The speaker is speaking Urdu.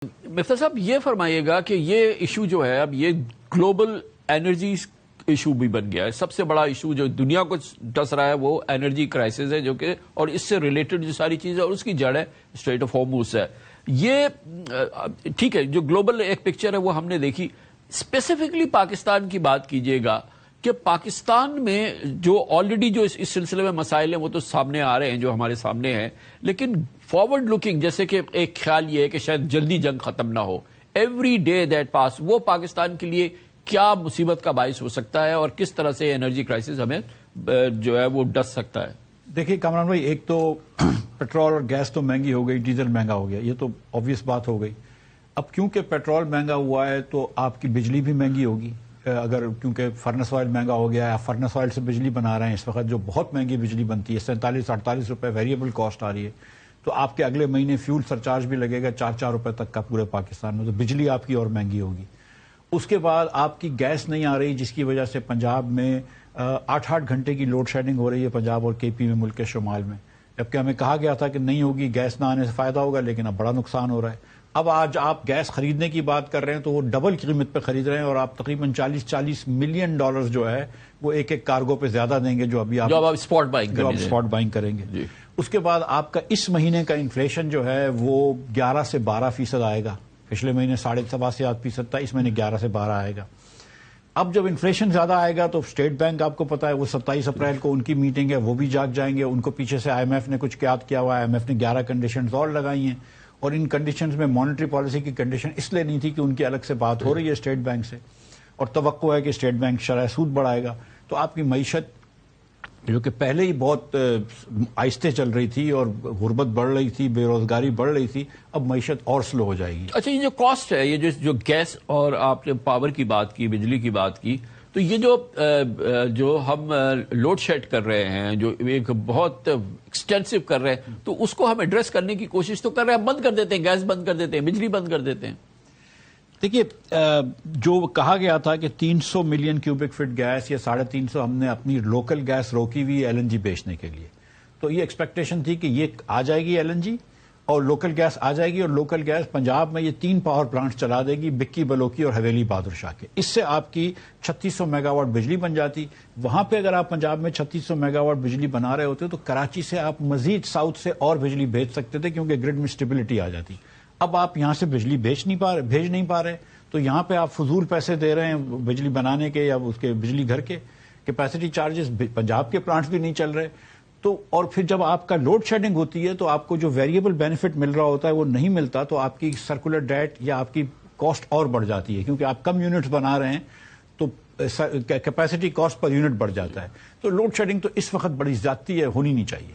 مفتاح صاحب یہ فرمائیے گا کہ یہ ایشو جو ہے اب یہ گلوبل انرجی ایشو بھی بن گیا ہے. سب سے بڑا ایشو جو دنیا کو ڈس رہا ہے وہ انرجی کرائسس ہے جو کہ اور اس سے ریلیٹڈ جو ساری چیزیں اور اس کی جڑ ہے اسٹریٹ آف ہارموز ہے. یہ ٹھیک ہے جو گلوبل ایک پکچر ہے وہ ہم نے دیکھی. اسپیسیفکلی پاکستان کی بات کیجئے گا کہ پاکستان میں جو آلریڈی جو اس سلسلے میں مسائل ہیں وہ تو سامنے آ رہے ہیں جو ہمارے سامنے ہیں, لیکن فارورڈ لکنگ جیسے کہ ایک خیال یہ ہے کہ شاید جلدی جنگ ختم نہ ہو. ایوری ڈے دیٹ پاس وہ پاکستان کے لیے کیا مصیبت کا باعث ہو سکتا ہے اور کس طرح سے انرجی کرائسس ہمیں جو ہے وہ ڈس سکتا ہے؟ دیکھیے کامران بھائی, ایک تو پیٹرول اور گیس تو مہنگی ہو گئی, ڈیزل مہنگا ہو گیا, یہ تو آبویس بات ہو گئی. اب کیونکہ پیٹرول مہنگا ہوا ہے تو آپ کی بجلی بھی مہنگی ہوگی. اگر کیونکہ فرنس آئل مہنگا ہو گیا ہے, آپ فرنس آئل سے بجلی بنا رہے ہیں اس وقت جو بہت مہنگی بجلی بنتی ہے, 47-48 روپے ویریبل کاسٹ آ رہی ہے, تو آپ کے اگلے مہینے فیول سرچارج بھی لگے گا 4 روپے تک کا پورے پاکستان میں, تو بجلی آپ کی اور مہنگی ہوگی. اس کے بعد آپ کی گیس نہیں آ رہی جس کی وجہ سے پنجاب میں 8-8 گھنٹے کی لوڈ شیڈنگ ہو رہی ہے پنجاب اور کے پی میں, ملک کے شمال میں, جبکہ ہمیں کہا گیا تھا کہ نہیں ہوگی, گیس نہ آنے سے فائدہ ہوگا, لیکن اب بڑا نقصان ہو رہا ہے. اب آج آپ گیس خریدنے کی بات کر رہے ہیں تو وہ ڈبل قیمت پہ خرید رہے ہیں اور آپ تقریباً $40 ملین جو ہے وہ ایک کارگو پہ زیادہ دیں گے جو ابھی آپ اسپاٹ بائنگ کریں گے. جی. اس کے بعد آپ کا اس مہینے کا انفلیشن جو ہے وہ 11 سے 12% آئے گا. پچھلے مہینے 7.5% تھا, اس مہینے 11 سے 12 آئے گا. اب جب انفلیشن زیادہ آئے گا تو اسٹیٹ بینک آپ کو پتا ہے وہ 27 اپریل کو ان کی میٹنگ ہے, وہ بھی جاگ جائیں گے. ان کو پیچھے سے آئی ایم ایف نے کچھ قیاد کیا ہوا ہے, آئی ایم ایف نے 11 کنڈیشنز اور لگائی ہیں, اور ان کنڈیشنز میں مانیٹری پالیسی کی کنڈیشن اس لیے نہیں تھی کہ ان کی الگ سے بات ہو رہی ہے اسٹیٹ بینک سے, اور توقع ہے کہ اسٹیٹ بینک شرح سود بڑھائے گا. تو آپ کی معیشت جو کہ پہلے ہی بہت آہستہ چل رہی تھی اور غربت بڑھ رہی تھی, بے روزگاری بڑھ رہی تھی, اب معیشت اور سلو ہو جائے گی. اچھا, یہ جو کاسٹ ہے, یہ جو گیس اور آپ نے پاور کی بات کی, بجلی کی بات کی, تو یہ جو ہم لوڈ شیڈ کر رہے ہیں, جو ایک بہت ایکسٹینسو کر رہے ہیں, تو اس کو ہم ایڈریس کرنے کی کوشش تو کر رہے ہیں. بند کر دیتے ہیں, گیس بند کر دیتے ہیں, بجلی بند کر دیتے ہیں. دیکھیے جو کہا گیا تھا کہ 300 ملین کیوبک فٹ گیس یا 350 ہم نے اپنی لوکل گیس روکی ہوئی ایل این جی بیچنے کے لیے, تو یہ ایکسپیکٹیشن تھی کہ یہ آ جائے گی ایل این جی اور لوکل گیس آ جائے گی, اور لوکل گیس پنجاب میں یہ 3 پاور پلانٹ چلا دے گی, بکی, بلوکی اور حویلی بہادر شاہ کے. اس سے آپ کی 3600 میگا واٹ بجلی بن جاتی. وہاں پہ اگر آپ پنجاب میں 3600 میگا واٹ بجلی بنا رہے ہوتے تو کراچی سے آپ مزید ساؤتھ سے اور بجلی بھیج سکتے تھے کیونکہ گرڈ میں اسٹیبلٹی آ جاتی. اب آپ یہاں سے بجلی بھیج نہیں پا رہے, تو یہاں پہ آپ فضول پیسے دے رہے ہیں بجلی بنانے کے یا اس کے بجلی گھر کے, کیپیسٹی چارجز پنجاب کے پلانٹس بھی نہیں چل رہے. تو اور پھر جب آپ کا لوڈ شیڈنگ ہوتی ہے تو آپ کو جو ویریبل بینیفٹ مل رہا ہوتا ہے وہ نہیں ملتا, تو آپ کی سرکولر ڈیٹ یا آپ کی کاسٹ اور بڑھ جاتی ہے, کیونکہ آپ کم یونٹس بنا رہے ہیں تو کیپیسٹی کاسٹ پر یونٹ بڑھ جاتا ہے. تو لوڈ شیڈنگ تو اس وقت بڑی زیادتی ہے, ہونی نہیں چاہیے.